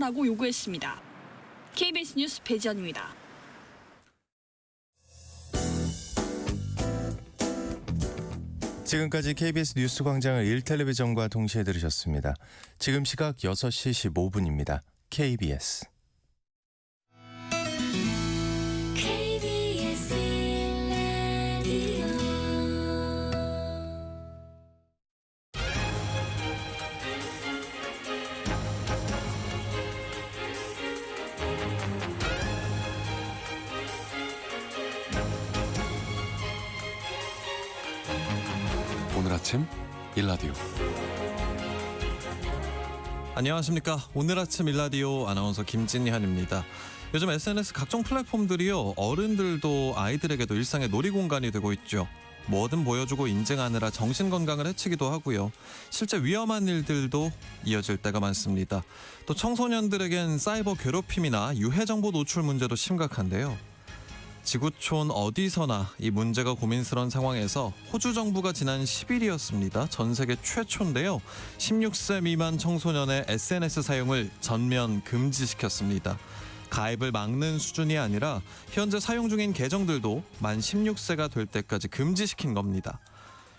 사과하라고 요구했습니다. KBS 뉴스 배지연입니다. 지금까지 KBS 뉴스 광장을 1텔레비전과 동시에 들으셨습니다. 지금 시각 6시 15분입니다. KBS. 오늘 아침 일라디오. 안녕하십니까. 오늘 아침 일라디오 아나운서 김진현입니다. 요즘 SNS 각종 플랫폼들이요, 어른들도 아이들에게도 일상의 놀이공간이 되고 있죠. 뭐든 보여주고 인증하느라 정신건강을 해치기도 하고요. 실제 위험한 일들도 이어질 때가 많습니다. 또 청소년들에겐 사이버 괴롭힘이나 유해정보 노출 문제도 심각한데요. 지구촌 어디서나 이 문제가 고민스러운 상황에서 호주 정부가 지난 10일이었습니다. 전 세계 최초인데요. 16세 미만 청소년의 SNS 사용을 전면 금지시켰습니다. 가입을 막는 수준이 아니라 현재 사용 중인 계정들도 만 16세가 될 때까지 금지시킨 겁니다.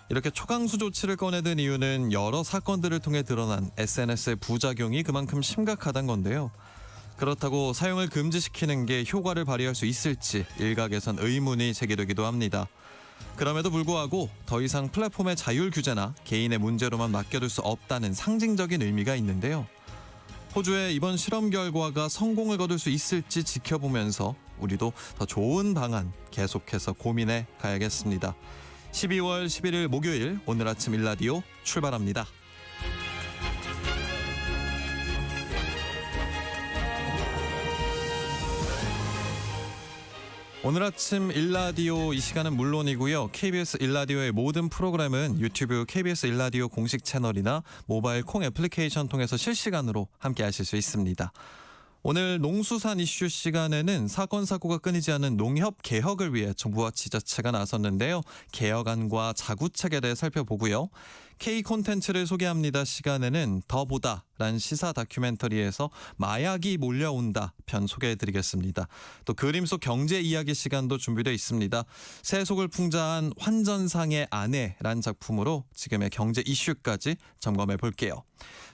이렇게 초강수 조치를 꺼내든 이유는 여러 사건들을 통해 드러난 SNS의 부작용이 그만큼 심각하다는 건데요. 그렇다고 사용을 금지시키는 게 효과를 발휘할 수 있을지 일각에선 의문이 제기되기도 합니다. 그럼에도 불구하고 더 이상 플랫폼의 자율 규제나 개인의 문제로만 맡겨둘 수 없다는 상징적인 의미가 있는데요. 호주의 이번 실험 결과가 성공을 거둘 수 있을지 지켜보면서 우리도 더 좋은 방안 계속해서 고민해 가야겠습니다. 12월 11일 목요일 오늘 아침 일라디오 출발합니다. 오늘 아침 일라디오 이 시간은 물론이고요. KBS 일라디오의 모든 프로그램은 유튜브 KBS 일라디오 공식 채널이나 모바일 콩 애플리케이션 통해서 실시간으로 함께 하실 수 있습니다. 오늘 농수산 이슈 시간에는 사건 사고가 끊이지 않는 농협 개혁을 위해 정부와 지자체가 나섰는데요. 개혁안과 자구책에 대해 살펴보고요. K 콘텐츠를 소개합니다 시간에는 더보다라는 시사 다큐멘터리에서 마약이 몰려온다 편 소개해드리겠습니다. 또 그림 속 경제 이야기 시간도 준비되어 있습니다. 새 속을 풍자한 환전상의 아내란 작품으로 지금의 경제 이슈까지 점검해 볼게요.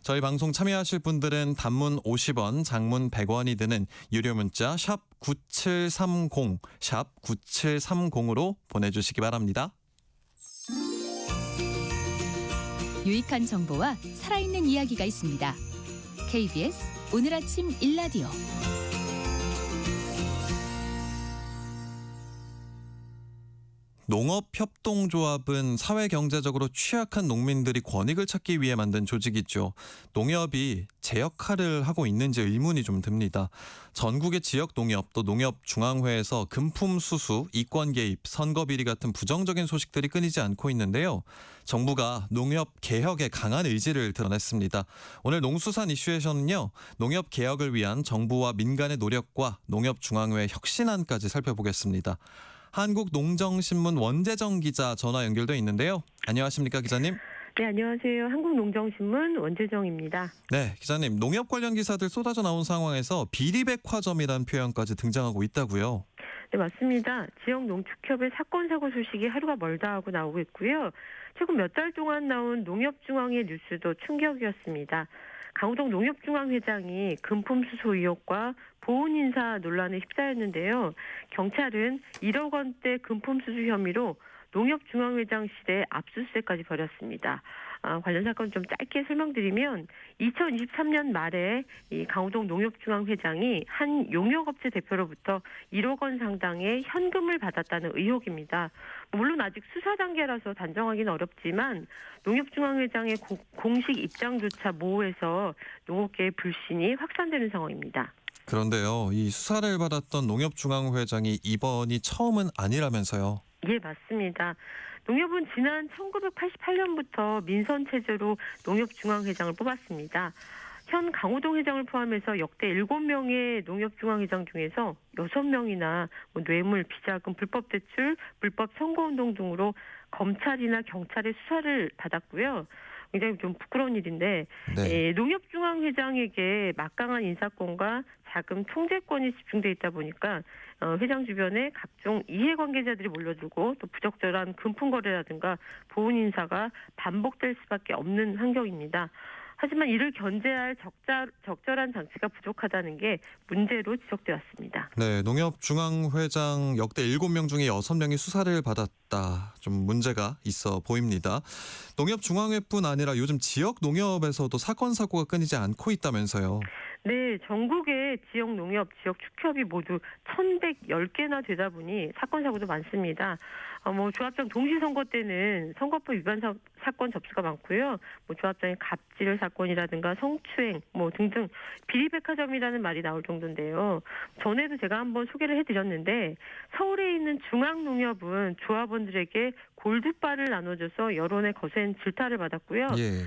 저희 방송 참여하실 분들은 단문 50원, 장문 100원이 드는 유료 문자 샵 9730, 샵 9730으로 보내주시기 바랍니다. 유익한 정보와 살아있는 이야기가 있습니다. KBS 오늘 아침 일라디오. 농업협동조합은 사회경제적으로 취약한 농민들이 권익을 찾기 위해 만든 조직이죠. 농협이 제 역할을 하고 있는지 의문이 좀 듭니다. 전국의 지역 농협 또 농협중앙회에서 금품 수수, 이권 개입, 선거 비리 같은 부정적인 소식들이 끊이지 않고 있는데요. 정부가 농협 개혁에 강한 의지를 드러냈습니다. 오늘 농수산 이슈에서는요, 농협 개혁을 위한 정부와 민간의 노력과 농협중앙회 혁신안까지 살펴보겠습니다. 한국농정신문 원재정 기자 전화 연결돼 있는데요. 안녕하십니까, 기자님? 네, 안녕하세요. 한국농정신문 원재정입니다. 네, 기자님. 농협 관련 기사들 쏟아져 나온 상황에서 비리백화점이라는 표현까지 등장하고 있다고요? 네, 맞습니다. 지역 농축협의 사건 사고 소식이 하루가 멀다 하고 나오고 있고요. 최근 몇 달 동안 나온 농협중앙회 뉴스도 충격이었습니다. 강호동 농협중앙회장이 금품 수수 의혹과 보훈 인사 논란에 휩싸였는데요. 경찰은 1억 원대 금품 수수 혐의로 농협중앙회장실에 압수수색까지 벌였습니다. 관련 사건 좀 짧게 설명드리면 2023년 말에 이 강호동 농협중앙회장이 한 용역업체 대표로부터 1억 원 상당의 현금을 받았다는 의혹입니다. 물론 아직 수사 단계라서 단정하기는 어렵지만 농협중앙회장의 공식 입장조차 모호해서 농업계의 불신이 확산되는 상황입니다. 그런데요, 이 수사를 받았던 농협중앙회장이 이번이 처음은 아니라면서요? 예, 맞습니다. 농협은 지난 1988년부터 민선체제로 농협중앙회장을 뽑았습니다. 현 강호동 회장을 포함해서 역대 7명의 농협중앙회장 중에서 6명이나 뇌물, 비자금, 불법 대출, 불법 선거운동 등으로 검찰이나 경찰의 수사를 받았고요. 굉장히 좀 부끄러운 일인데 네. 농협중앙회장에게 막강한 인사권과 자금 통제권이 집중돼 있다 보니까 회장 주변에 각종 이해관계자들이 몰려들고 또 부적절한 금품 거래라든가 보훈 인사가 반복될 수밖에 없는 환경입니다. 하지만 이를 견제할 적절한 장치가 부족하다는 게 문제로 지적돼 왔습니다. 네, 농협중앙회장 역대 7명 중에 6명이 수사를 받았다. 좀 문제가 있어 보입니다. 농협중앙회뿐 아니라 요즘 지역 농협에서도 사건 사고가 끊이지 않고 있다면서요. 네, 전국의 지역 농협, 지역 축협이 모두 1,110개나 되다 보니 사건 사고도 많습니다. 조합장 동시선거 때는 선거법 위반 사건 접수가 많고요. 조합장의 갑질 사건이라든가 성추행 등등 비리백화점이라는 말이 나올 정도인데요. 전에도 제가 한번 소개를 해드렸는데 서울에 있는 중앙농협은 조합원들에게 골드바를 나눠줘서 여론의 거센 질타를 받았고요. 예.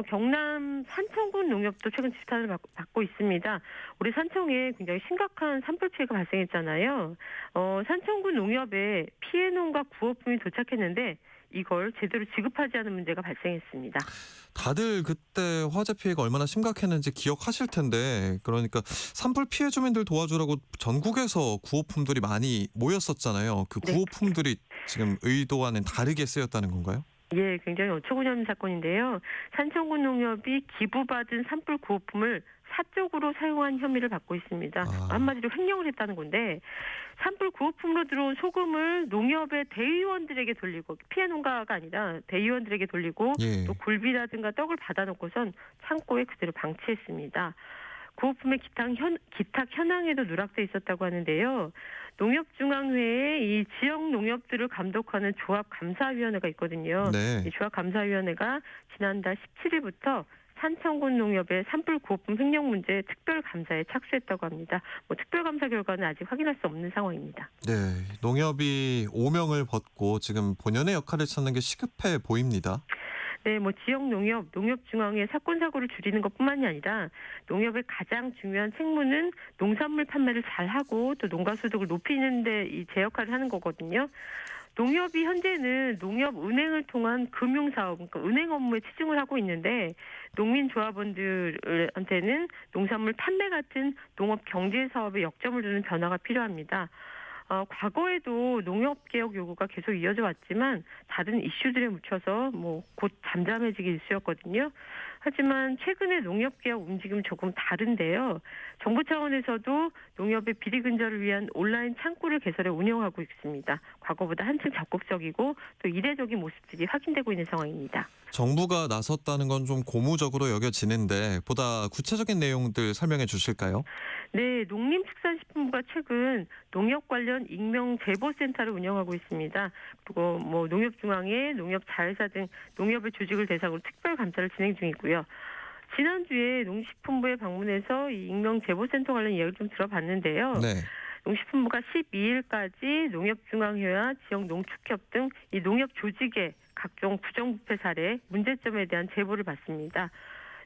경남 산청군 농협도 최근 질타를 받고 있습니다. 우리 산청에 굉장히 심각한 산불 피해가 발생했잖아요. 산청군 농협에 피해농가 구호품이 도착했는데 이걸 제대로 지급하지 않은 문제가 발생했습니다. 다들 그때 화재 피해가 얼마나 심각했는지 기억하실 텐데, 그러니까 산불 피해 주민들 도와주라고 전국에서 구호품들이 많이 모였었잖아요. 그 네. 구호품들이 지금 의도와는 다르게 쓰였다는 건가요? 예, 굉장히 어처구니없는 사건인데요. 산청군 농협이 기부받은 산불 구호품을 사적으로 사용한 혐의를 받고 있습니다. 한마디로 횡령을 했다는 건데 산불 구호품으로 들어온 소금을 농협의 대의원들에게 돌리고 피해 농가가 아니라 대의원들에게 돌리고 예. 또 굴비라든가 떡을 받아놓고선 창고에 그대로 방치했습니다. 구호품의 기탁 현황에도 누락돼 있었다고 하는데요. 농협중앙회에 이 지역 농협들을 감독하는 조합감사위원회가 있거든요. 네. 이 조합감사위원회가 지난달 17일부터 산청군 농협의 산불 구호품 횡령 문제 특별감사에 착수했다고 합니다. 특별감사 결과는 아직 확인할 수 없는 상황입니다. 네, 농협이 오명을 벗고 지금 본연의 역할을 찾는 게 시급해 보입니다. 네, 지역 농협, 농협중앙의 사건 사고를 줄이는 것뿐만이 아니라 농협의 가장 중요한 책무는 농산물 판매를 잘하고 또 농가 소득을 높이는 데 제 역할을 하는 거거든요. 농협이 현재는 농협은행을 통한 금융사업, 그러니까 은행 업무에 치중을 하고 있는데 농민조합원들한테는 농산물 판매 같은 농업 경제사업에 역점을 두는 변화가 필요합니다. 과거에도 농협개혁 요구가 계속 이어져 왔지만 다른 이슈들에 묻혀서 곧 잠잠해지기 일쑤였거든요. 하지만 최근에 농협개혁 움직임은 조금 다른데요. 정부 차원에서도 농협의 비리 근절을 위한 온라인 창구를 개설해 운영하고 있습니다. 과거보다 한층 적극적이고 또 이례적인 모습들이 확인되고 있는 상황입니다. 정부가 나섰다는 건 좀 고무적으로 여겨지는데 보다 구체적인 내용들 설명해 주실까요? 네, 농림축산식품부가 최근 농협 관련 익명 제보센터를 운영하고 있습니다. 그리고 농협중앙회, 농협자회사 등 농협의 조직을 대상으로 특별 감사를 진행 중이고요. 지난주에 농식품부에 방문해서 이 익명 제보센터 관련 이야기를 좀 들어봤는데요. 네. 농식품부가 12일까지 농협중앙회와 지역 농축협 등 이 농협 조직의 각종 부정부패 사례, 문제점에 대한 제보를 받습니다.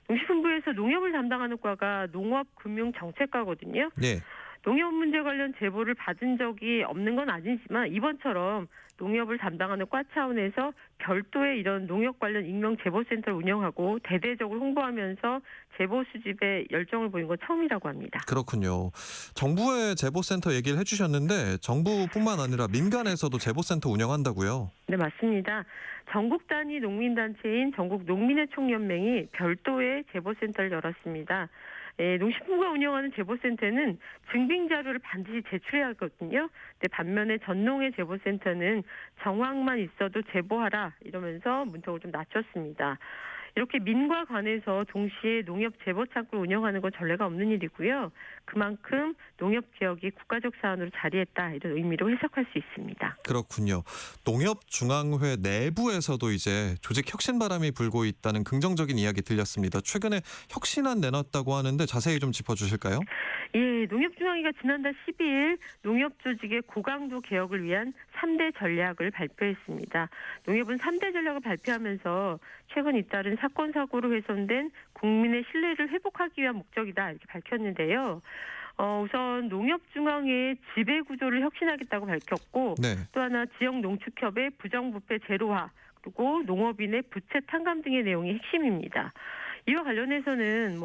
농식품부에서 농협을 담당하는 과가 농업금융정책과거든요. 네. 농협 문제 관련 제보를 받은 적이 없는 건 아니지만 이번처럼 농협을 담당하는 과 차원에서 별도의 이런 농협 관련 익명 제보센터를 운영하고 대대적으로 홍보하면서 제보 수집에 열정을 보인 건 처음이라고 합니다. 그렇군요. 정부의 제보센터 얘기를 해주셨는데 정부뿐만 아니라 민간에서도 제보센터 운영한다고요? 네, 맞습니다. 전국 단위 농민단체인 전국 농민의 총연맹이 별도의 제보센터를 열었습니다. 농식품부가 운영하는 제보센터는 증빙 자료를 반드시 제출해야 하거든요. 근데 반면에 전농의 제보센터는 정황만 있어도 제보하라 이러면서 문턱을 좀 낮췄습니다. 이렇게 민과 관에서 동시에 농협 제보 창구를 운영하는 건 전례가 없는 일이고요. 그만큼 농협 개혁이 국가적 사안으로 자리했다 이런 의미로 해석할 수 있습니다. 그렇군요. 농협중앙회 내부에서도 이제 조직 혁신 바람이 불고 있다는 긍정적인 이야기 들렸습니다. 최근에 혁신안 내놨다고 하는데 자세히 좀 짚어주실까요? 예, 농협중앙회가 지난달 12일 농협 조직의 고강도 개혁을 위한 3대 전략을 발표했습니다. 농협은 3대 전략을 발표하면서 최근 잇따른 사건 사고로 훼손된 국민의 신뢰를 회복하기 위한 목적이다 이렇게 밝혔는데요. 우선 농협중앙회의 지배구조를 혁신하겠다고 밝혔고 네. 또 하나 지역 농축협의 부정부패 제로화 그리고 농업인의 부채 탕감 등의 내용이 핵심입니다. 이와 관련해서는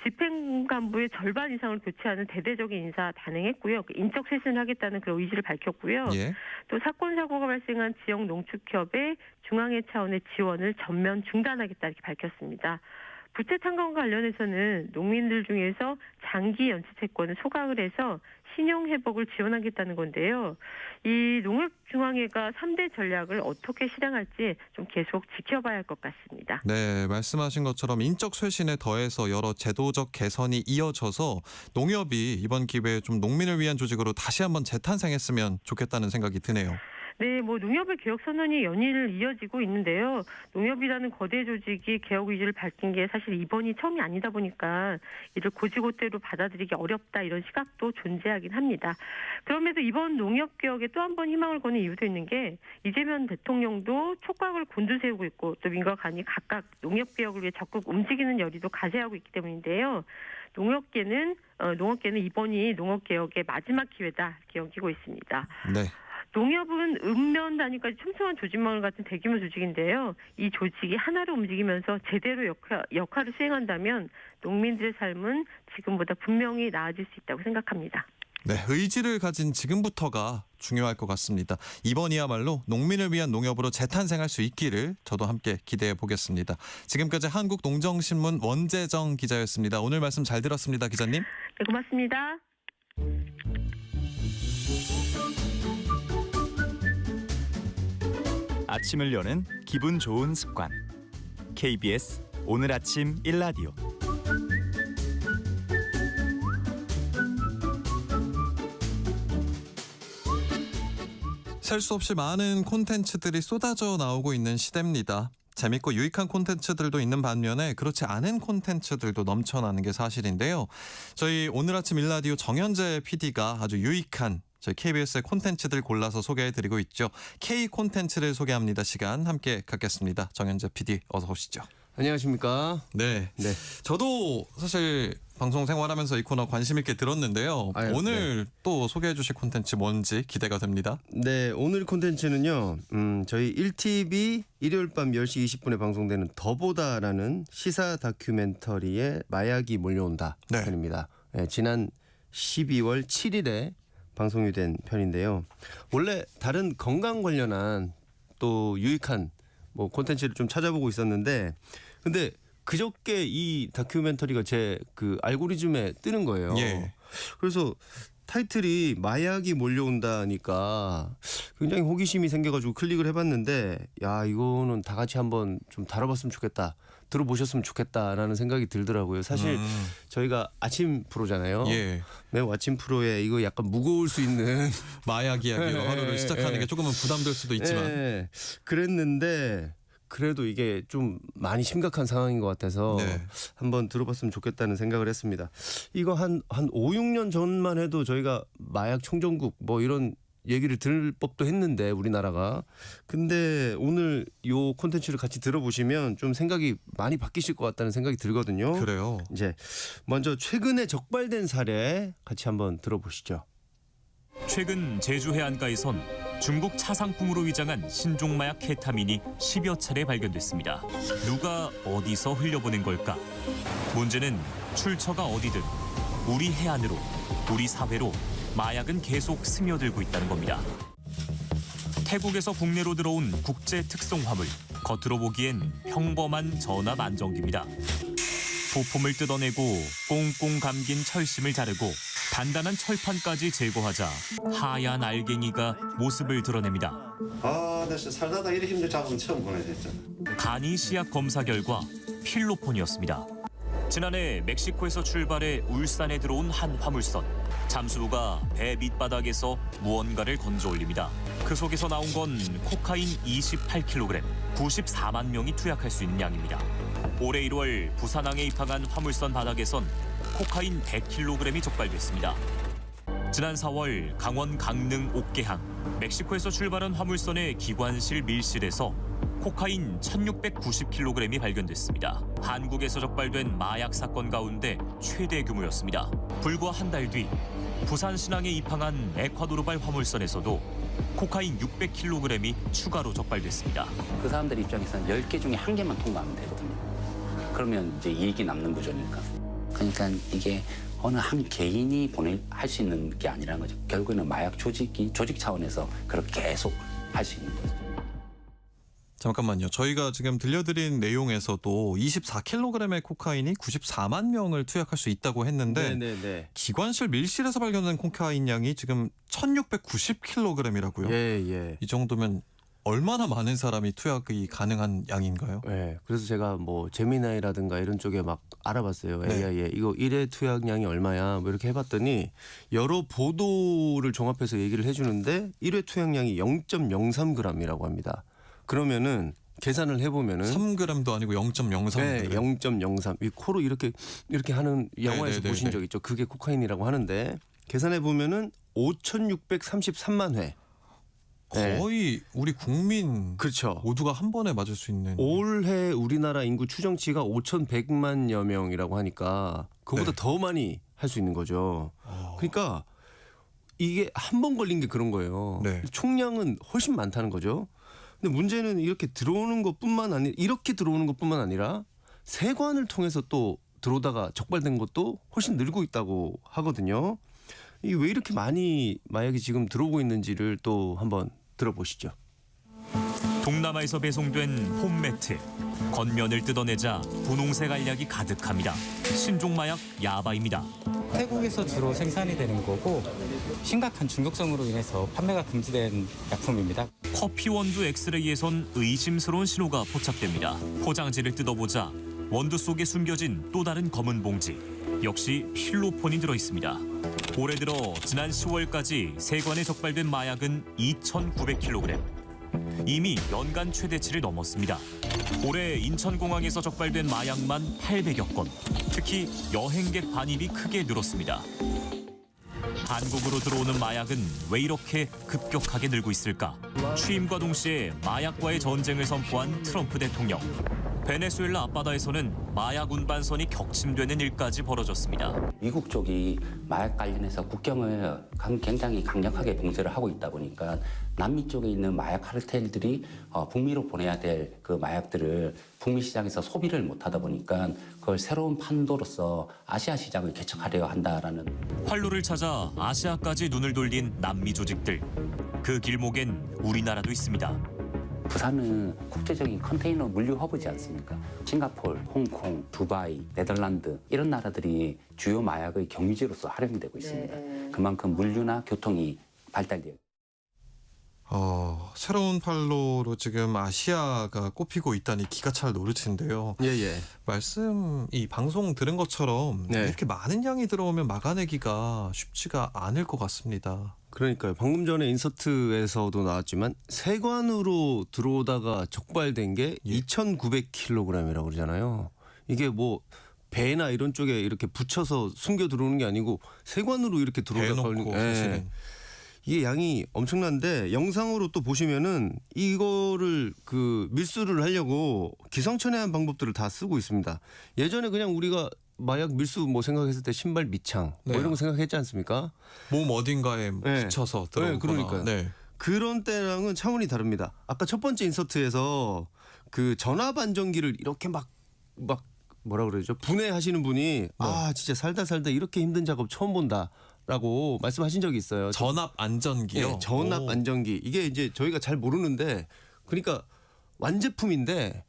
집행간부의 절반 이상을 교체하는 대대적인 인사 단행했고요. 인적 쇄신을 하겠다는 그런 의지를 밝혔고요. 예. 또 사건 사고가 발생한 지역 농축협의 중앙회 차원의 지원을 전면 중단하겠다 이렇게 밝혔습니다. 부채 탕감과 관련해서는 농민들 중에서 장기 연체 채권을 소각을 해서 신용 회복을 지원하겠다는 건데요. 이 농협중앙회가 3대 전략을 어떻게 실행할지 좀 계속 지켜봐야 할 것 같습니다. 네, 말씀하신 것처럼 인적 쇄신에 더해서 여러 제도적 개선이 이어져서 농협이 이번 기회에 좀 농민을 위한 조직으로 다시 한번 재탄생했으면 좋겠다는 생각이 드네요. 네, 농협의 개혁 선언이 연일 이어지고 있는데요. 농협이라는 거대 조직이 개혁 의지를 밝힌 게 사실 이번이 처음이 아니다 보니까 이를 고지고대로 받아들이기 어렵다 이런 시각도 존재하긴 합니다. 그럼에도 이번 농협 개혁에 또 한 번 희망을 거는 이유도 있는 게 이재명 대통령도 촉각을 곤두세우고 있고 또 민과 간이 각각 농협 개혁을 위해 적극 움직이는 열의도 가세하고 있기 때문인데요. 농업계는 이번이 농업 개혁의 마지막 기회다 이렇게 여기고 있습니다. 네. 농협은 읍면 단위까지 촘촘한 조직망을 갖춘 대규모 조직인데요. 이 조직이 하나로 움직이면서 제대로 역할을 수행한다면 농민들의 삶은 지금보다 분명히 나아질 수 있다고 생각합니다. 네, 의지를 가진 지금부터가 중요할 것 같습니다. 이번이야말로 농민을 위한 농협으로 재탄생할 수 있기를 저도 함께 기대해 보겠습니다. 지금까지 한국농정신문 원재정 기자였습니다. 오늘 말씀 잘 들었습니다, 기자님. 네, 고맙습니다. 아침을 여는 기분 좋은 습관. KBS 오늘 아침 일라디오. 셀 수 없이 많은 콘텐츠들이 쏟아져 나오고 있는 시대입니다. 재밌고 유익한 콘텐츠들도 있는 반면에 그렇지 않은 콘텐츠들도 넘쳐나는 게 사실인데요. 저희 오늘 아침 일라디오 정현재 PD가 아주 유익한 저희 KBS의 콘텐츠들 골라서 소개해드리고 있죠. K 콘텐츠를 소개합니다. 시간 함께 갖겠습니다. 정현재 PD 어서 오시죠. 안녕하십니까. 네. 저도 사실 방송 생활하면서 이 코너 관심 있게 들었는데요. 아유, 오늘 또 소개해 주실 콘텐츠 뭔지 기대가 됩니다. 네, 오늘 콘텐츠는요. 저희 1TV 일요일 밤 10시 20분에 방송되는 더보다라는 시사 다큐멘터리에 마약이 몰려온다 네. 편입니다. 네, 지난 12월 7일에 방송이 된 편인데요. 원래 다른 건강 관련한 또 유익한 콘텐츠를 좀 찾아보고 있었는데 근데 그저께 이 다큐멘터리가 제 그 알고리즘에 뜨는 거예요. 예. 그래서 타이틀이 마약이 몰려온다니까 굉장히 호기심이 생겨가지고 클릭을 해봤는데 야 이거는 다 같이 한번 좀 다뤄봤으면 좋겠다. 들어보셨으면 좋겠다라는 생각이 들더라고요. 사실 저희가 아침 프로잖아요. 예. 매우 아침 프로에 이거 약간 무거울 수 있는 마약 이야기로 하루를 시작하는 게 조금은 부담될 수도 있지만 네, 그랬는데 그래도 이게 좀 많이 심각한 상황인 것 같아서 네. 한번 들어봤으면 좋겠다는 생각을 했습니다. 이거 한 5, 6년 전만 해도 저희가 마약 총정국 이런 얘기를 들을 법도 했는데 우리나라가 근데 오늘 요 콘텐츠를 같이 들어보시면 좀 생각이 많이 바뀌실 것 같다는 생각이 들거든요. 그래요. 이제 먼저 최근에 적발된 사례 같이 한번 들어보시죠. 최근 제주 해안가에선 중국 차상품으로 위장한 신종 마약 케타민이 10여 차례 발견됐습니다. 누가 어디서 흘려보낸 걸까? 문제는 출처가 어디든 우리 해안으로, 우리 사회로 마약은 계속 스며들고 있다는 겁니다. 태국에서 국내로 들어온 국제 특송 화물, 겉으로 보기엔 평범한 전압 안정기입니다. 부품을 뜯어내고 꽁꽁 감긴 철심을 자르고 단단한 철판까지 제거하자 하얀 알갱이가 모습을 드러냅니다. 나 진짜 살다가 이렇게 힘든 작업은 처음 보네 진짜. 간이 시약 검사 결과 필로폰이었습니다. 지난해 멕시코에서 출발해 울산에 들어온 한 화물선. 잠수부가 배 밑바닥에서 무언가를 건져 올립니다. 그 속에서 나온 건 코카인 28kg, 94만 명이 투약할 수 있는 양입니다. 올해 1월 부산항에 입항한 화물선 바닥에선 코카인 100kg이 적발됐습니다. 지난 4월 강원 강릉 옥계항, 멕시코에서 출발한 화물선의 기관실 밀실에서 코카인 1,690kg이 발견됐습니다. 한국에서 적발된 마약 사건 가운데 최대 규모였습니다. 불과 한 달 뒤 부산 신항에 입항한 에콰도르발 화물선에서도 코카인 600kg이 추가로 적발됐습니다. 그 사람들 입장에서는 10개 중에 1개만 통과하면 되거든요. 그러면 이제 이익이 남는 구조니까. 그러니까 이게 어느 한 개인이 할 수 있는 게 아니라는 거죠. 결국에는 마약 조직 차원에서 그렇게 계속 할 수 있는 거죠. 잠깐만요. 저희가 지금 들려드린 내용에서도 24kg의 코카인이 94만 명을 투약할 수 있다고 했는데 네네네. 기관실 밀실에서 발견된 코카인 양이 지금 1,690kg이라고요. 예. 이 정도면 얼마나 많은 사람이 투약이 가능한 양인가요? 네, 그래서 제가 뭐 제미나이라든가 이런 쪽에 막 알아봤어요. 네. AI에 이거 1회 투약량이 얼마야? 뭐 이렇게 해봤더니 여러 보도를 종합해서 얘기를 해주는데 1회 투약량이 0.03g이라고 합니다. 그러면은 계산을 해보면은 3g도 아니고 0.03g. 네, 0.03. 이 코로 이렇게 하는 영화에서 보신 적 있죠? 그게 코카인이라고 하는데 계산해 보면은 5,633만 회. 거의 우리 국민 그렇죠. 모두가 한 번에 맞을 수 있는. 올해 우리나라 인구 추정치가 5,100만여 명이라고 하니까 그보다 네. 더 많이 할 수 있는 거죠. 그러니까 이게 한 번 걸린 게 그런 거예요. 네. 총량은 훨씬 많다는 거죠. 근데 문제는 이렇게 들어오는 것뿐만 아니라 세관을 통해서 또 들어오다가 적발된 것도 훨씬 늘고 있다고 하거든요. 이게 왜 이렇게 많이 마약이 지금 들어오고 있는지를 또 한번 들어보시죠. 동남아에서 배송된 폼매트. 겉면을 뜯어내자 분홍색 알약이 가득합니다. 신종 마약 야바입니다. 태국에서 주로 생산이 되는 거고 심각한 중독성으로 인해서 판매가 금지된 약품입니다. 커피 원두 엑스레이에선 의심스러운 신호가 포착됩니다. 포장지를 뜯어보자 원두 속에 숨겨진 또 다른 검은 봉지. 역시 필로폰이 들어있습니다. 올해 들어 지난 10월까지 세관에 적발된 마약은 2,900kg. 이미 연간 최대치를 넘었습니다. 올해 인천공항에서 적발된 마약만 800여 건. 특히 여행객 반입이 크게 늘었습니다. 한국으로 들어오는 마약은 왜 이렇게 급격하게 늘고 있을까? 취임과 동시에 마약과의 전쟁을 선포한 트럼프 대통령. 베네수엘라 앞바다에서는 마약 운반선이 격침되는 일까지 벌어졌습니다. 미국 쪽이 마약 관련해서 국경을 굉장히 강력하게 봉쇄를 하고 있다 보니까 남미 쪽에 있는 마약 카르텔들이 북미로 보내야 될 그 마약들을 북미 시장에서 소비를 못하다 보니까 그걸 새로운 판도로서 아시아 시장을 개척하려 한다라는. 활로를 찾아 아시아까지 눈을 돌린 남미 조직들. 그 길목엔 우리나라도 있습니다. 부산은 국제적인 컨테이너 물류 허브지 않습니까? 싱가포르, 홍콩, 두바이, 네덜란드 이런 나라들이 주요 마약의 경유지로서 활용되고 있습니다. 그만큼 물류나 교통이 발달되어. 새로운 팔로로 지금 아시아가 꼽히고 있다니 기가 찰 노릇인데요. 예. 말씀 이 방송 들은 것처럼 네. 이렇게 많은 양이 들어오면 막아내기가 쉽지가 않을 것 같습니다. 그러니까요. 방금 전에 인서트에서도 나왔지만 세관으로 들어오다가 적발된 게 2,900kg이라고 그러잖아요. 이게 뭐 배나 이런 쪽에 이렇게 붙여서 숨겨 들어오는 게 아니고 세관으로 이렇게 들어오다 걸린 거. 사실은. 이게 양이 엄청난데 영상으로 또 보시면은 이거를 그 밀수를 하려고 기상천외한 방법들을 다 쓰고 있습니다. 예전에 그냥 우리가 마약 밀수 뭐 생각했을 때 신발 밑창 뭐 이런 거 생각했지 않습니까? 몸 어딘가에 붙여서 들어오거나. 그러니까요. 그런 때랑은 차원이 다릅니다. 아까 첫 번째 인서트에서 그 전압 안정기를 이렇게 막 뭐라 그러죠? 분해하시는 분이 진짜 살다 이렇게 힘든 작업 처음 본다라고 말씀하신 적이 있어요. 전압 안전기요? 네, 전압 안정기. 이게 이제 저희가 잘 모르는데 그러니까 완제품인데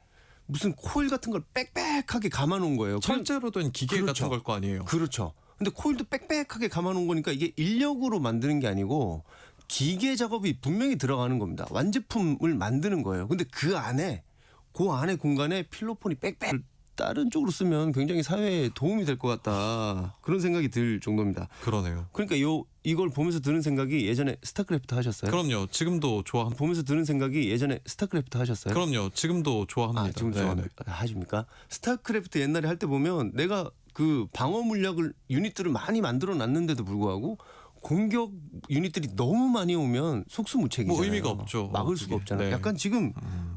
무슨 코일 같은 걸 빽빽하게 감아놓은 거예요. 철제로 된 기계 같은 걸 거 아니에요? 그렇죠. 근데 코일도 빽빽하게 감아놓은 거니까 이게 인력으로 만드는 게 아니고 기계 작업이 분명히 들어가는 겁니다. 완제품을 만드는 거예요. 근데 그 안에 공간에 필로폰이 빽빽 다른 쪽으로 쓰면 굉장히 사회에 도움이 될 것 같다. 그런 생각이 들 정도입니다. 그러네요. 그러니까 이걸 보면서 드는 생각이 예전에 스타크래프트 하셨어요? 그럼요. 지금도 좋아합니다. 보면서 드는 생각이 예전에 스타크래프트 하셨어요? 그럼요. 지금도 좋아합니다. 지금도 좋아합니다. 하십니까? 스타크래프트 옛날에 할 때 보면 내가 그 방어 물약을 유닛들을 많이 만들어 놨는데도 불구하고 공격 유닛들이 너무 많이 오면 속수무책이잖아요. 뭐 의미가 없죠. 막을 수가 없잖아요. 네. 약간 지금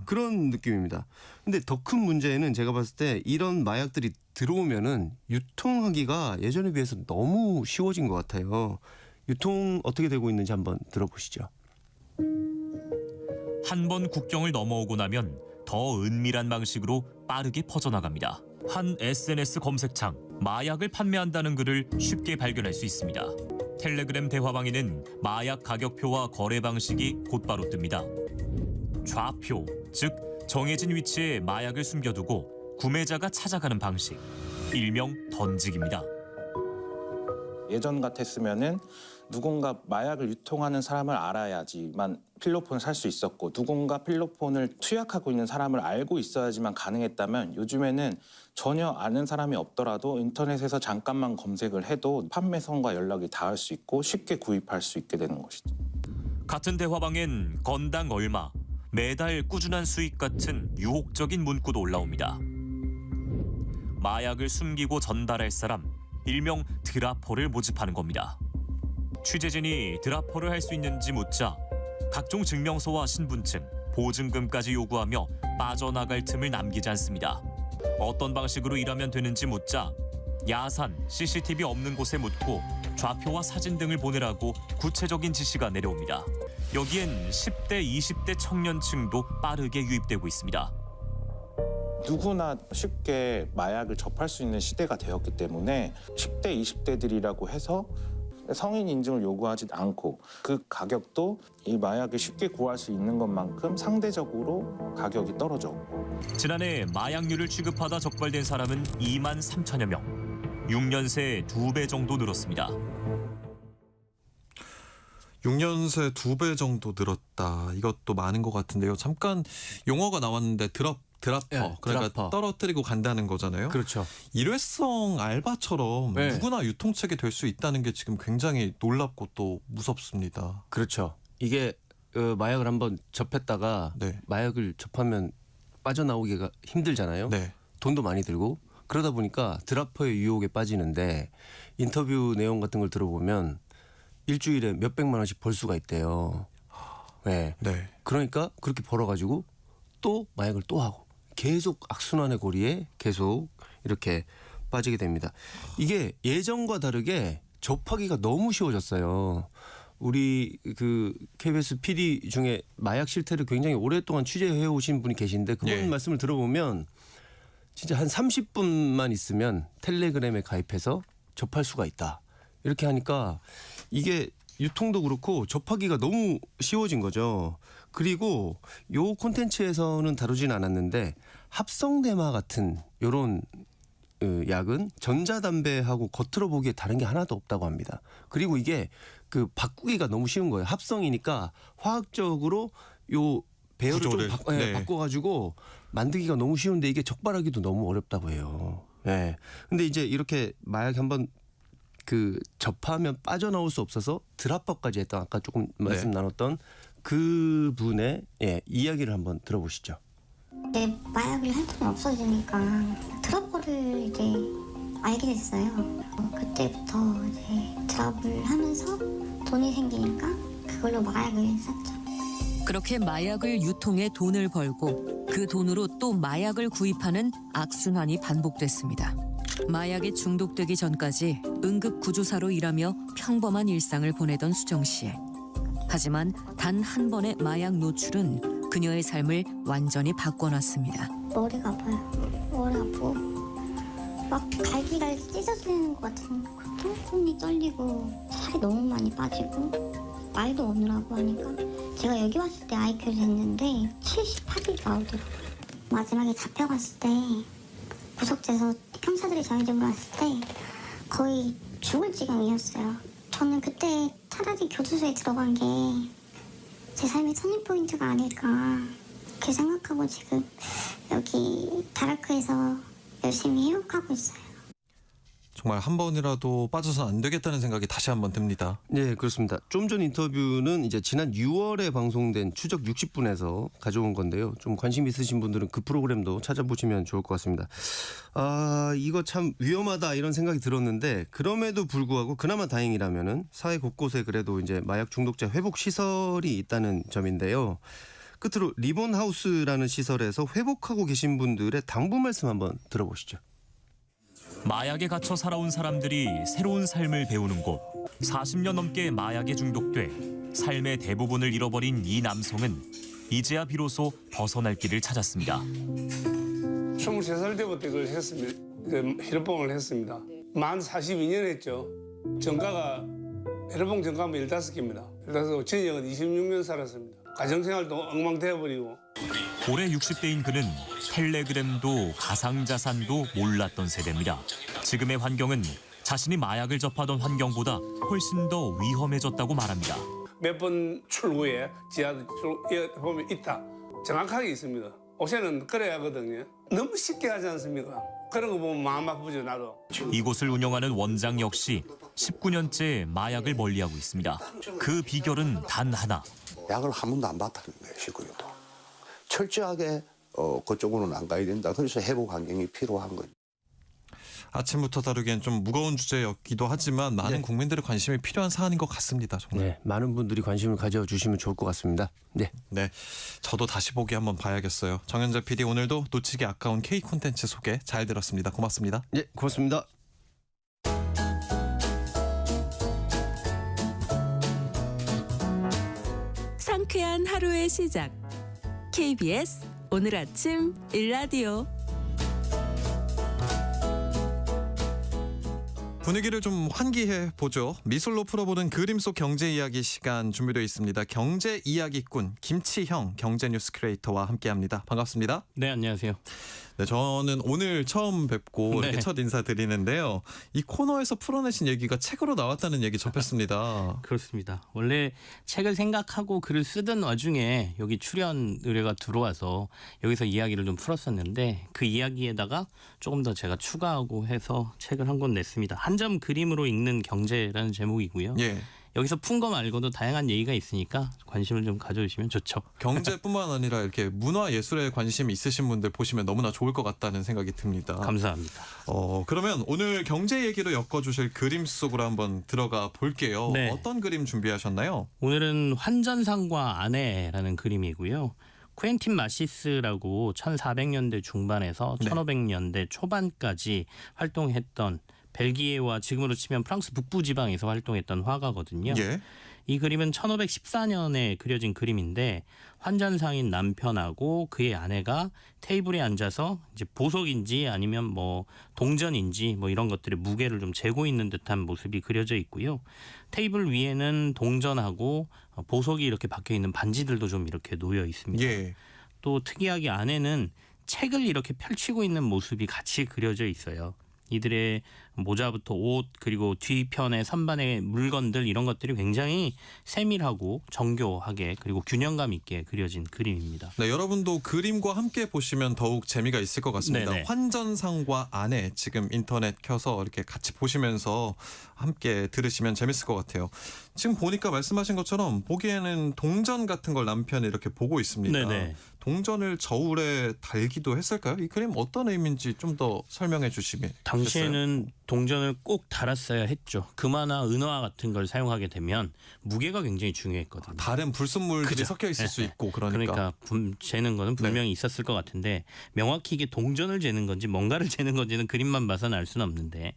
그런 느낌입니다. 근데 더 큰 문제는 제가 봤을 때 이런 마약들이 들어오면은 유통하기가 예전에 비해서 너무 쉬워진 것 같아요. 유통 어떻게 되고 있는지 한번 들어보시죠. 한 번 국경을 넘어오고 나면 더 은밀한 방식으로 빠르게 퍼져나갑니다. 한 SNS 검색창, 마약을 판매한다는 글을 쉽게 발견할 수 있습니다. 텔레그램 대화방에는 마약 가격표와 거래 방식이 곧바로 뜹니다. 좌표, 즉 정해진 위치에 마약을 숨겨두고 구매자가 찾아가는 방식, 일명 던지기입니다. 예전 같았으면은 누군가 마약을 유통하는 사람을 알아야지만 필로폰을 살 수 있었고 누군가 필로폰을 투약하고 있는 사람을 알고 있어야지만 가능했다면 요즘에는 전혀 아는 사람이 없더라도 인터넷에서 잠깐만 검색을 해도 판매선과 연락이 닿을 수 있고 쉽게 구입할 수 있게 되는 것이죠. 같은 대화방엔 건당 얼마, 매달 꾸준한 수익 같은 유혹적인 문구도 올라옵니다. 마약을 숨기고 전달할 사람, 일명 드라퍼를 모집하는 겁니다. 취재진이 드라퍼를 할 수 있는지 묻자 각종 증명서와 신분증, 보증금까지 요구하며 빠져나갈 틈을 남기지 않습니다. 어떤 방식으로 일하면 되는지 묻자 야산, CCTV 없는 곳에 묻고 좌표와 사진 등을 보내라고 구체적인 지시가 내려옵니다. 여기엔 10대, 20대 청년층도 빠르게 유입되고 있습니다. 누구나 쉽게 마약을 접할 수 있는 시대가 되었기 때문에 10대, 20대들이라고 해서 성인 인증을 요구하지 않고 그 가격도 이 마약을 쉽게 구할 수 있는 것만큼 상대적으로 가격이 떨어졌고 지난해 마약류를 취급하다 적발된 사람은 2만 3천여 명, 6년 새 2배 정도 늘었습니다. 6년 새 2배 정도 늘었다. 이것도 많은 것 같은데요. 잠깐 용어가 나왔는데 드라퍼. 네, 그러니까 드라퍼. 떨어뜨리고 간다는 거잖아요. 그렇죠. 일회성 알바처럼 네. 누구나 유통책이 될 수 있다는 게 지금 굉장히 놀랍고 또 무섭습니다. 그렇죠. 이게 마약을 한번 접했다가 네. 마약을 접하면 빠져나오기가 힘들잖아요. 네. 돈도 많이 들고 그러다 보니까 드라퍼의 유혹에 빠지는데 인터뷰 내용 같은 걸 들어보면 일주일에 몇백만 원씩 벌 수가 있대요. 네. 네. 그러니까 그렇게 벌어가지고 또 마약을 또 하고 계속 악순환의 고리에 계속 이렇게 빠지게 됩니다. 이게 예전과 다르게 접하기가 너무 쉬워졌어요. 우리 그 KBS PD 중에 마약 실태를 굉장히 오랫동안 취재해 오신 분이 계신데 그분 예. 말씀을 들어보면 진짜 한 30분만 있으면 텔레그램에 가입해서 접할 수가 있다. 이렇게 하니까 이게 유통도 그렇고 접하기가 너무 쉬워진 거죠. 그리고 요 콘텐츠에서는 다루진 않았는데 합성대마 같은 요런 약은 전자담배하고 겉으로 보기에 다른 게 하나도 없다고 합니다. 그리고 이게 그 바꾸기가 너무 쉬운 거예요. 합성이니까 화학적으로 요 배열을 구조를, 좀 네. 바꿔가지고 만들기가 너무 쉬운데 이게 적발하기도 너무 어렵다고 해요. 네. 근데 이제 이렇게 마약 한번 그 접하면 빠져나올 수 없어서 드라퍼까지 했던 아까 조금 말씀 나눴던 그 분의 이야기를 한번 들어보시죠. 네, 마약을 할 돈이 없어지니까 드라퍼를 이제 알게 됐어요. 그때부터 이제 드랍을 하면서 돈이 생기니까 그걸로 마약을 샀죠. 그렇게 마약을 유통해 돈을 벌고 그 돈으로 또 마약을 구입하는 악순환이 반복됐습니다. 마약에 중독되기 전까지 응급구조사로 일하며 평범한 일상을 보내던 수정 씨. 하지만 단 한 번의 마약 노출은 그녀의 삶을 완전히 바꿔놨습니다. 머리가 아파요. 머리 아프고 막 갈기갈기 찢어지는 것 같은 고통? 손이 떨리고 살이 너무 많이 빠지고 말도 오느라고 하니까 제가 여기 왔을 때 IQ를 했는데 78이 나오더라고요. 마지막에 잡혀갔을 때 구속돼서 형사들이 정해진 거 왔을 때 거의 죽을 지경이었어요. 저는 그때 차라리 교도소에 들어간 게 제 삶의 터닝포인트가 아닐까 그렇게 생각하고 지금 여기 다라크에서 열심히 해옥하고 있어요. 정말 한 번이라도 빠져서 안 되겠다는 생각이 다시 한번 듭니다. 네, 그렇습니다. 좀 전 인터뷰는 이제 지난 6월에 방송된 추적 60분에서 가져온 건데요. 좀 관심 있으신 분들은 그 프로그램도 찾아보시면 좋을 것 같습니다. 아, 이거 참 위험하다 이런 생각이 들었는데 그럼에도 불구하고 그나마 다행이라면은 사회 곳곳에 그래도 이제 마약 중독자 회복 시설이 있다는 점인데요. 끝으로 리본하우스라는 시설에서 회복하고 계신 분들의 당부 말씀 한번 들어보시죠. 마약에 갇혀 살아온 사람들이 새로운 삶을 배우는 곳. 40년 넘게 마약에 중독돼 삶의 대부분을 잃어버린 이 남성은 이제야 비로소 벗어날 길을 찾았습니다. 23살 때부터 이걸 했습니다. 혈봉을 했습니다. 만 42년 했죠. 전가가 혈봉 전가면 15개입니다. 그래서 전역은 26년 살았습니다. 가정생활도 엉망되어버리고. 올해 60대인 그는 텔레그램도 가상자산도 몰랐던 세대입니다. 지금의 환경은 자신이 마약을 접하던 환경보다 훨씬 더 위험해졌다고 말합니다. 몇 번 출구에 지하철 보면 있다. 정확하게 있습니다. 옷에는 그래야 하거든요. 너무 쉽게 하지 않습니까? 그런 거 보면 마음 아프죠, 나도. 이곳을 운영하는 원장 역시 19년째 마약을 멀리하고 있습니다. 그 비결은 단 하나. 약을 한 번도 안 받다는 거예요, 식구들도. 철저하게 그쪽으로는 안 가야 된다. 그래서 회복 환경이 필요한 거죠. 아침부터 다루기엔 좀 무거운 주제였기도 하지만 많은 국민들의 관심이 필요한 사안인 것 같습니다. 정말. 네, 많은 분들이 관심을 가져주시면 좋을 것 같습니다. 네, 저도 다시 보기 한번 봐야겠어요. 정현재 PD 오늘도 놓치기 아까운 K 콘텐츠 소개 잘 들었습니다. 고맙습니다. 네, 고맙습니다. 상쾌한 하루의 시작. KBS 오늘 아침 일라디오. 분위기를 좀 환기해 보죠. 미술로 풀어보는 그림 속 경제 이야기 시간 준비되어 있습니다. 경제 이야기꾼 김치형 경제뉴스 크리에이터와 함께합니다. 반갑습니다. 네, 안녕하세요. 네, 저는 오늘 처음 뵙고 네. 이렇게 첫 인사드리는데요. 이 코너에서 풀어내신 얘기가 책으로 나왔다는 얘기 접했습니다. 그렇습니다. 원래 책을 생각하고 글을 쓰던 와중에 여기 출연 의뢰가 들어와서 여기서 이야기를 좀 풀었었는데 그 이야기에다가 조금 더 제가 추가하고 해서 책을 한 권 냈습니다. 한 점 그림으로 읽는 경제라는 제목이고요. 예. 여기서 푼 거 말고도 다양한 얘기가 있으니까 관심을 좀 가져주시면 좋죠. 경제뿐만 아니라 이렇게 문화 예술에 관심이 있으신 분들 보시면 너무나 좋을 것 같다는 생각이 듭니다. 감사합니다. 그러면 오늘 경제 얘기로 엮어주실 그림 속으로 한번 들어가 볼게요. 네. 어떤 그림 준비하셨나요? 오늘은 환전상과 아내라는 그림이고요. 쿠엔틴 마시스라고 1400년대 중반에서 1500년대 초반까지 활동했던 벨기에와 지금으로 치면 프랑스 북부 지방에서 활동했던 화가거든요. 예. 이 그림은 1514년에 그려진 그림인데 환전상인 남편하고 그의 아내가 테이블에 앉아서 이제 보석인지 아니면 뭐 동전인지 뭐 이런 것들의 무게를 좀 재고 있는 듯한 모습이 그려져 있고요. 테이블 위에는 동전하고 보석이 이렇게 박혀 있는 반지들도 좀 이렇게 놓여 있습니다. 예. 또 특이하게 안에는 책을 이렇게 펼치고 있는 모습이 같이 그려져 있어요. 이들의 모자부터 옷 그리고 뒤편의 선반의 물건들 이런 것들이 굉장히 세밀하고 정교하게 그리고 균형감 있게 그려진 그림입니다. 네, 여러분도 그림과 함께 보시면 더욱 재미가 있을 것 같습니다. 네네. 환전상과 아내 지금 인터넷 켜서 이렇게 같이 보시면서 함께 들으시면 재밌을 것 같아요. 지금 보니까 말씀하신 것처럼 보기에는 동전 같은 걸 남편이 이렇게 보고 있습니다. 네네. 동전을 저울에 달기도 했을까요? 이 그림 어떤 의미인지 좀 더 설명해 주시면 당시에는 동전을 꼭 달았어야 했죠. 금화나 은화 같은 걸 사용하게 되면 무게가 굉장히 중요했거든요. 다른 불순물들이 그죠? 섞여 있을 수 있고 그러니까 재는 거는 분명히 있었을 것 같은데 명확히 이게 동전을 재는 건지 뭔가를 재는 건지는 그림만 봐서는 알 수는 없는데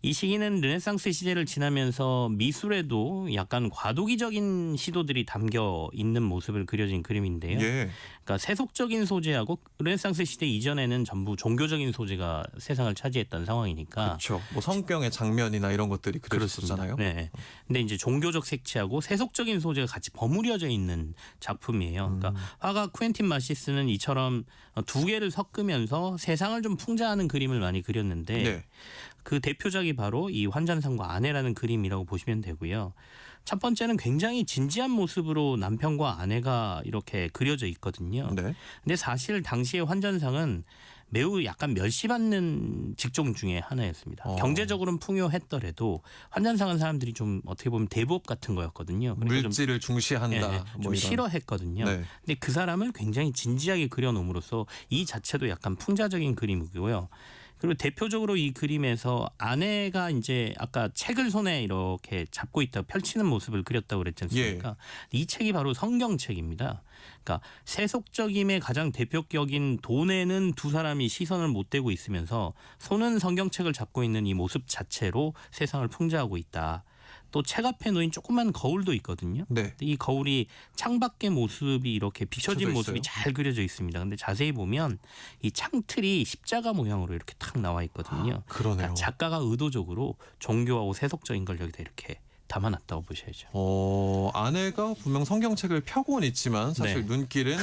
이 시기는 르네상스 시대를 지나면서 미술에도 약간 과도기적인 시도들이 담겨 있는 모습을 그려진 그림인데요. 예. 그러니까 세속적인 소재하고 르네상스 시대 이전에는 전부 종교적인 소재가 세상을 차지했던 상황이니까 그렇죠. 뭐 성병의 장면이나 이런 것들이 그려졌잖아요. 네. 근데 이제 종교적 색채하고 세속적인 소재가 같이 버무려져 있는 작품이에요. 그러니까 화가 쿠엔틴 마시스는 이처럼 두 개를 섞으면서 세상을 좀 풍자하는 그림을 많이 그렸는데 네. 그 대표작이 바로 이 환전상과 아내라는 그림이라고 보시면 되고요. 첫 번째는 굉장히 진지한 모습으로 남편과 아내가 이렇게 그려져 있거든요. 네. 근데 사실 당시의 환전상은 매우 약간 멸시받는 직종 중에 하나였습니다. 경제적으로는 풍요했더라도 환잔상한 사람들이 좀 어떻게 보면 대부업 같은 거였거든요. 물질을 중시한다. 좀 싫어했거든요. 네. 근데 그 사람을 굉장히 진지하게 그려놓음으로써 이 자체도 약간 풍자적인 그림이고요. 그리고 대표적으로 이 그림에서 아내가 이제 아까 책을 손에 이렇게 잡고 있다 펼치는 모습을 그렸다고 그랬지 않습니까? 이 책이 바로 성경책입니다. 그러니까 세속적임의 가장 대표격인 돈에는 두 사람이 시선을 못 대고 있으면서 손은 성경책을 잡고 있는 이 모습 자체로 세상을 풍자하고 있다. 또 책 앞에 놓인 조그만 거울도 있거든요. 네. 이 거울이 창밖의 모습이 이렇게 비춰진 비춰져 모습이 있어요? 잘 그려져 있습니다. 근데 자세히 보면 이 창틀이 십자가 모양으로 이렇게 탁 나와 있거든요. 그러네요. 그러니까 작가가 의도적으로 종교하고 세속적인 걸 여기다 이렇게 담아놨다고 보셔야죠. 아내가 분명 성경책을 펴고는 있지만 사실 네. 눈길은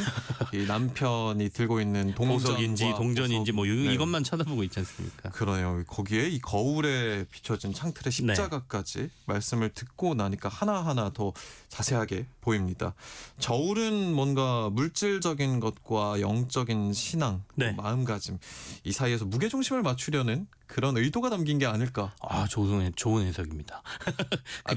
이 남편이 들고 있는 보석인지 동전과 동전인지 뭐 네. 이것만 쳐다보고 있지 않습니까? 그러네요. 거기에 이 거울에 비춰진 창틀의 십자가까지 말씀을 듣고 나니까 하나하나 더 자세하게 보입니다. 저울은 뭔가 물질적인 것과 영적인 신앙, 마음가짐 이 사이에서 무게중심을 맞추려는 그런 의도가 담긴 게 아닐까. 좋은 해석입니다.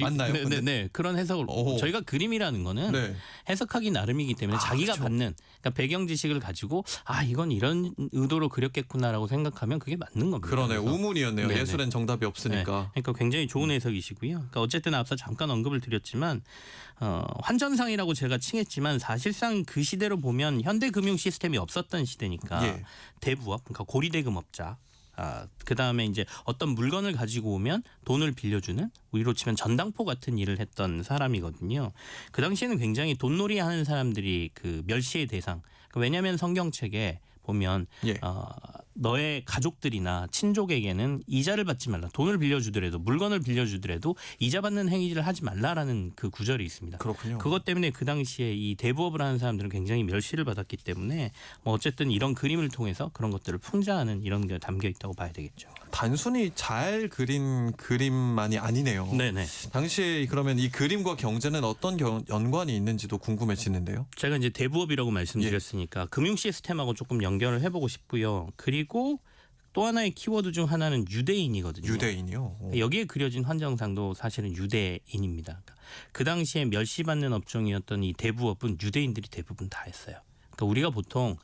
맞나요? 네. 그런 해석을 저희가 그림이라는 거는 네. 해석하기 나름이기 때문에 자기가 그렇죠. 받는 그러니까 배경 지식을 가지고 이건 이런 의도로 그렸겠구나라고 생각하면 그게 맞는 겁니다. 그러네요. 그래서 우문이었네요. 네네. 예술엔 정답이 없으니까. 그러니까 굉장히 좋은 해석이시고요. 그러니까 어쨌든 앞서 잠깐 언급을 드렸지만 환전상이라고 제가 칭했지만 사실상 그 시대로 보면 현대 금융 시스템이 없었던 시대니까 대부업, 그러니까 고리대금업자. 그 다음에 이제 어떤 물건을 가지고 오면 돈을 빌려주는 우리로 치면 전당포 같은 일을 했던 사람이거든요. 그 당시에는 굉장히 돈놀이 하는 사람들이 그 멸시의 대상. 왜냐하면 성경책에 보면 너의 가족들이나 친족에게는 이자를 받지 말라. 돈을 빌려주더라도 물건을 빌려주더라도 이자 받는 행위를 하지 말라라는 그 구절이 있습니다. 그렇군요. 그것 때문에 그 당시에 이 대부업을 하는 사람들은 굉장히 멸시를 받았기 때문에 어쨌든 이런 그림을 통해서 그런 것들을 풍자하는 이런 게 담겨 있다고 봐야 되겠죠. 단순히 잘 그린 그림만이 아니네요. 네네. 당시에 그러면 이 그림과 경제는 어떤 연관이 있는지도 궁금해지는데요. 제가 이제 대부업이라고 말씀드렸으니까 금융 시스템하고 조금 연결을 해보고 싶고요. 그리고 또 하나의 키워드 중 하나는 유대인이거든요. 유대인이요? 여기에 그려진 환정상도 사실은 유대인입니다. 그 당시에 멸시받는 업종이었던 이 대부업은 유대인들이 대부분 다 했어요. 그러니까 우리가 보통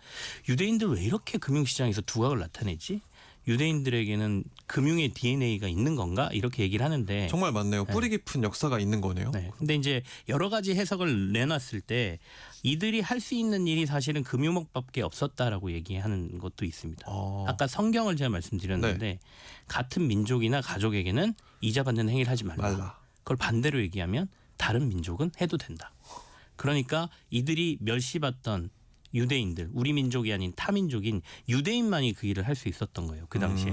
유대인들 왜 이렇게 금융시장에서 두각을 나타내지? 유대인들에게는 금융의 DNA가 있는 건가? 이렇게 얘기를 하는데 정말 맞네요. 뿌리 깊은 역사가 있는 거네요. 근데 이제 여러 가지 해석을 내놨을 때 이들이 할 수 있는 일이 사실은 금융업밖에 없었다라고 얘기하는 것도 있습니다. 아까 성경을 제가 말씀드렸는데 같은 민족이나 가족에게는 이자 받는 행위를 하지 말라. 그걸 반대로 얘기하면 다른 민족은 해도 된다. 그러니까 이들이 멸시받던 유대인들, 우리 민족이 아닌 타민족인 유대인만이 그 일을 할 수 있었던 거예요. 그 당시에.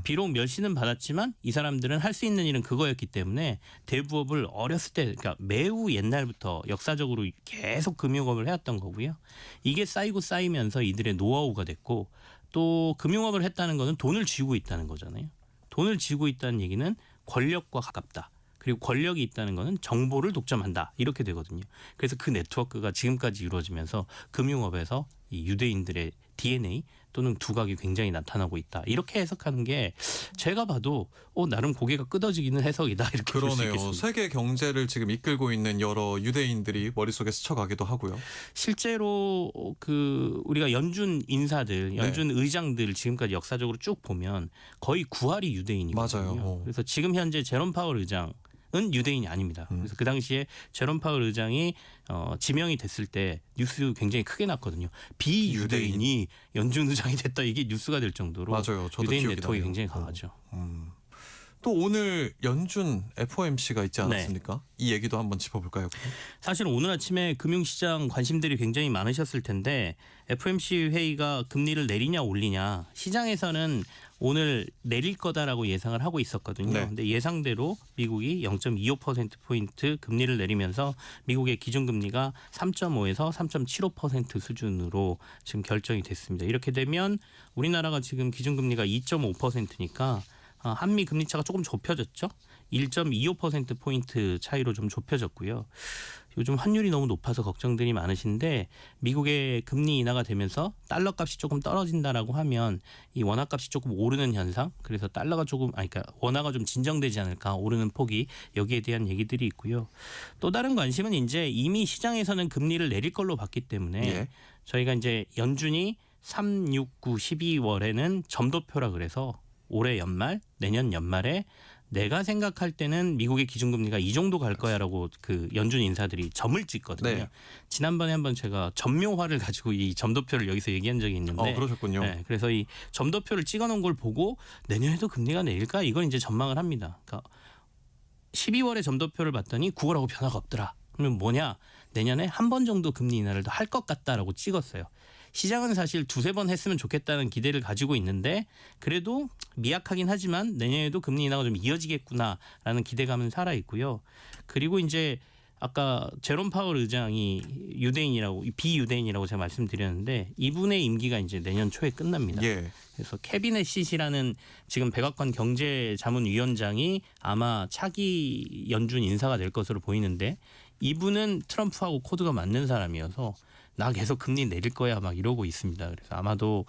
비록 멸시는 받았지만 이 사람들은 할 수 있는 일은 그거였기 때문에 대부업을 어렸을 때, 그러니까 매우 옛날부터 역사적으로 계속 금융업을 해왔던 거고요. 이게 쌓이고 쌓이면서 이들의 노하우가 됐고 또 금융업을 했다는 거는 돈을 쥐고 있다는 거잖아요. 돈을 쥐고 있다는 얘기는 권력과 가깝다. 그리고 권력이 있다는 거는 정보를 독점한다. 이렇게 되거든요. 그래서 그 네트워크가 지금까지 이루어지면서 금융업에서 이 유대인들의 DNA 또는 두각이 굉장히 나타나고 있다. 이렇게 해석하는 게 제가 봐도 나름 고개가 끄덕이는 해석이다. 이렇게 볼 수 그러네요. 있겠습니다. 세계 경제를 지금 이끌고 있는 여러 유대인들이 머릿속에 스쳐가기도 하고요. 실제로 그 우리가 연준 인사들, 연준 의장들 지금까지 역사적으로 쭉 보면 거의 9할이 유대인이거든요. 맞아요. 그래서 지금 현재 제롬 파월 의장 은 유대인이 아닙니다. 그래서 그 당시에 제롬 파월 의장이 지명이 됐을 때 뉴스 굉장히 크게 났거든요. 비유대인이 연준 의장이 됐다, 이게 뉴스가 될 정도로 맞아요. 저도 유대인 기억이 네트워크가 나네요. 굉장히 강하죠. 또 오늘 연준 FOMC가 있지 않았습니까? 이 얘기도 한번 짚어볼까요? 사실 오늘 아침에 금융시장 관심들이 굉장히 많으셨을 텐데 FOMC 회의가 금리를 내리냐 올리냐, 시장에서는 오늘 내릴 거다라고 예상을 하고 있었거든요. 근데 예상대로 미국이 0.25%포인트 금리를 내리면서 미국의 기준금리가 3.5에서 3.75% 수준으로 지금 결정이 됐습니다. 이렇게 되면 우리나라가 지금 기준금리가 2.5%니까 한미 금리 차가 조금 좁혀졌죠. 1.25%포인트 차이로 좀 좁혀졌고요. 요즘 환율이 너무 높아서 걱정들이 많으신데 미국의 금리 인하가 되면서 달러 값이 조금 떨어진다라고 하면 이 원화 값이 조금 오르는 현상, 그래서 달러가 조금 그러니까 원화가 좀 진정되지 않을까, 오르는 폭이, 여기에 대한 얘기들이 있고요. 또 다른 관심은 이제 이미 시장에서는 금리를 내릴 걸로 봤기 때문에 예. 저희가 이제 연준이 3, 6, 9, 12월에는 점도표라 그래서 올해 연말, 내년 연말에 내가 생각할 때는 미국의 기준금리가 이 정도 갈 거야라고 그 연준 인사들이 점을 찍거든요. 네. 지난번에 한번 제가 점묘화를 가지고 이 점도표를 여기서 얘기한 적이 있는데, 그러셨군요. 네, 그래서 이 점도표를 찍어놓은 걸 보고 내년에도 금리가 내릴까, 이걸 이제 전망을 합니다. 그러니까 12월에 점도표를 봤더니 9월하고 변화가 없더라. 그러면 뭐냐? 내년에 한 번 정도 금리 인하를 더 할 것 같다라고 찍었어요. 시장은 사실 두세 번 했으면 좋겠다는 기대를 가지고 있는데 그래도 미약하긴 하지만 내년에도 금리 인하가 좀 이어지겠구나라는 기대감은 살아 있고요. 그리고 이제 아까 제롬 파월 의장이 유대인이라고, 비유대인이라고 제가 말씀드렸는데 이분의 임기가 이제 내년 초에 끝납니다. 예. 그래서 캐비넷 시시라는 지금 백악관 경제자문위원장이 아마 차기 연준 인사가 될 것으로 보이는데 이분은 트럼프하고 코드가 맞는 사람이어서 나 계속 금리 내릴 거야 막 이러고 있습니다. 그래서 아마도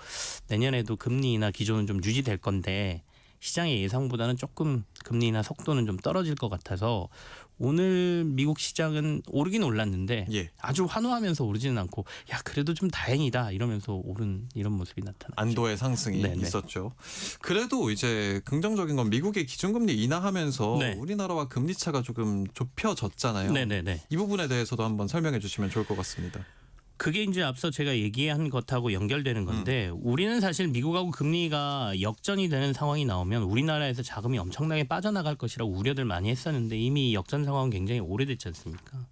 내년에도 금리 인하 기조는 좀 유지될 건데 시장의 예상보다는 조금 금리 인하 속도는 좀 떨어질 것 같아서 오늘 미국 시장은 오르긴 올랐는데 아주 환호하면서 오르지는 않고 야 그래도 좀 다행이다 이러면서 오른 이런 모습이 나타났죠. 안도의 상승이 네네. 있었죠. 그래도 이제 긍정적인 건 미국의 기준금리 인하하면서 네. 우리나라와 금리 차가 조금 좁혀졌잖아요. 네네네. 이 부분에 대해서도 한번 설명해 주시면 좋을 것 같습니다. 그게 이제 앞서 제가 얘기한 것하고 연결되는 건데 우리는 사실 미국하고 금리가 역전이 되는 상황이 나오면 우리나라에서 자금이 엄청나게 빠져나갈 것이라고 우려들 많이 했었는데 이미 역전 상황은 굉장히 오래됐지 않습니까?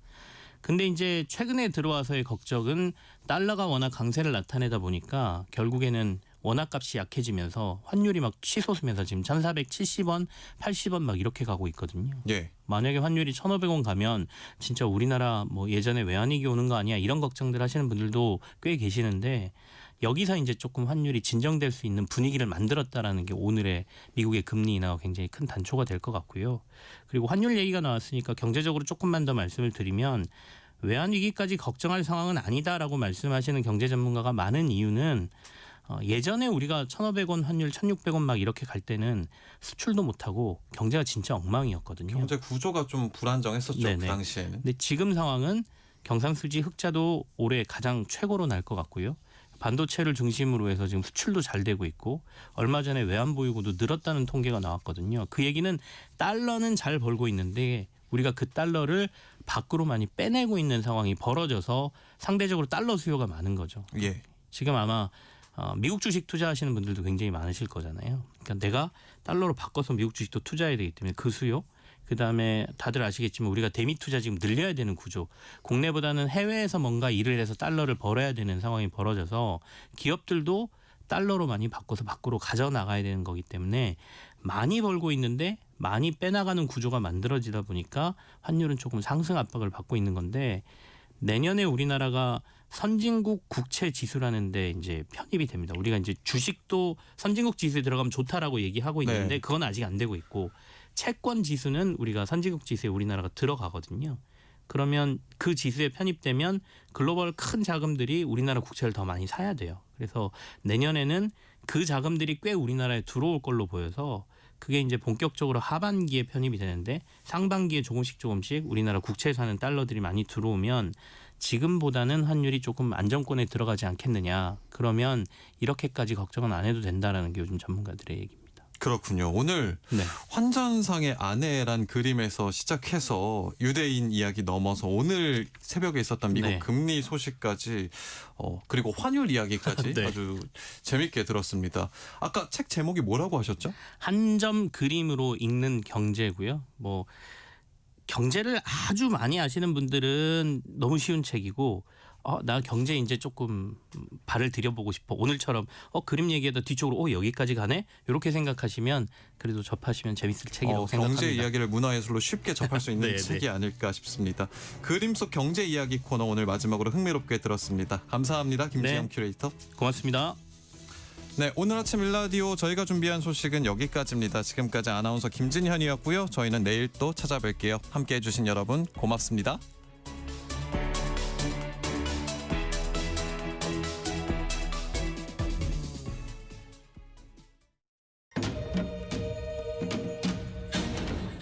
근데 이제 최근에 들어와서의 걱정은 달러가 워낙 강세를 나타내다 보니까 결국에는 원화값이 약해지면서 환율이 막 치솟으면서 지금 1,470원, 80원 막 이렇게 가고 있거든요. 예. 만약에 환율이 1,500원 가면 진짜 우리나라 뭐 예전에 외환위기 오는 거 아니야 이런 걱정들 하시는 분들도 꽤 계시는데 여기서 이제 조금 환율이 진정될 수 있는 분위기를 만들었다라는 게 오늘의 미국의 금리 인하가 굉장히 큰 단초가 될 것 같고요. 그리고 환율 얘기가 나왔으니까 경제적으로 조금만 더 말씀을 드리면 외환위기까지 걱정할 상황은 아니다라고 말씀하시는 경제 전문가가 많은 이유는 예전에 우리가 1,500원 환율 1,600원 막 이렇게 갈 때는 수출도 못하고 경제가 진짜 엉망이었거든요. 경제 구조가 좀 불안정했었죠. 네네. 그 당시에는. 근데 지금 상황은 경상수지 흑자도 올해 가장 최고로 날 것 같고요. 반도체를 중심으로 해서 지금 수출도 잘 되고 있고 얼마 전에 외환보유고도 늘었다는 통계가 나왔거든요. 그 얘기는 달러는 잘 벌고 있는데 우리가 그 달러를 밖으로 많이 빼내고 있는 상황이 벌어져서 상대적으로 달러 수요가 많은 거죠. 예. 지금 아마 미국 주식 투자하시는 분들도 굉장히 많으실 거잖아요. 그러니까 내가 달러로 바꿔서 미국 주식도 투자해야 되기 때문에 그 수요, 그다음에 다들 아시겠지만 우리가 대미 투자 지금 늘려야 되는 구조, 국내보다는 해외에서 뭔가 일을 해서 달러를 벌어야 되는 상황이 벌어져서 기업들도 달러로 많이 바꿔서 밖으로 가져나가야 되는 거기 때문에 많이 벌고 있는데 많이 빼나가는 구조가 만들어지다 보니까 환율은 조금 상승 압박을 받고 있는 건데 내년에 우리나라가 선진국 국채 지수라는 데 이제 편입이 됩니다. 우리가 이제 주식도 선진국 지수에 들어가면 좋다라고 얘기하고 있는데 그건 아직 안 되고 있고 채권 지수는 우리가 선진국 지수에 우리나라가 들어가거든요. 그러면 그 지수에 편입되면 글로벌 큰 자금들이 우리나라 국채를 더 많이 사야 돼요. 그래서 내년에는 그 자금들이 꽤 우리나라에 들어올 걸로 보여서 그게 이제 본격적으로 하반기에 편입이 되는데 상반기에 조금씩 우리나라 국채에 사는 달러들이 많이 들어오면 지금보다는 환율이 조금 안정권에 들어가지 않겠느냐. 그러면 이렇게까지 걱정은 안 해도 된다라는 게 요즘 전문가들의 얘기입니다. 그렇군요. 오늘 환전상의 아내란 그림에서 시작해서 유대인 이야기 넘어서 오늘 새벽에 있었던 미국 금리 소식까지 그리고 환율 이야기까지 아주 재밌게 들었습니다. 아까 책 제목이 뭐라고 하셨죠? 한 점 그림으로 읽는 경제고요. 뭐 경제를 아주 많이 아시는 분들은 너무 쉬운 책이고 나 경제 이제 조금 발을 들여보고 싶어. 오늘처럼 그림 얘기하다 뒤쪽으로 여기까지 가네? 이렇게 생각하시면 그래도 접하시면 재밌을 책이라고 생각합니다. 경제 이야기를 문화예술로 쉽게 접할 수 있는 책이 아닐까 싶습니다. 그림 속 경제 이야기 코너 오늘 마지막으로 흥미롭게 들었습니다. 감사합니다. 김지영 큐레이터. 고맙습니다. 네, 오늘 아침 일라디오 저희가 준비한 소식은 여기까지입니다. 지금까지 아나운서 김진현이었고요. 저희는 내일 또 찾아뵐게요. 함께해 주신 여러분 고맙습니다.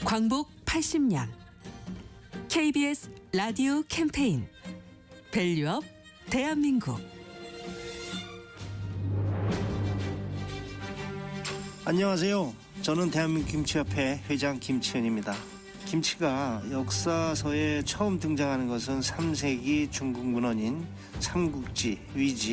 광복 80년 KBS 라디오 캠페인 밸류업 대한민국. 안녕하세요. 저는 대한민국 김치협회 회장 김치현입니다. 김치가 역사서에 처음 등장하는 것은 3세기 중국 문헌인 삼국지, 위지,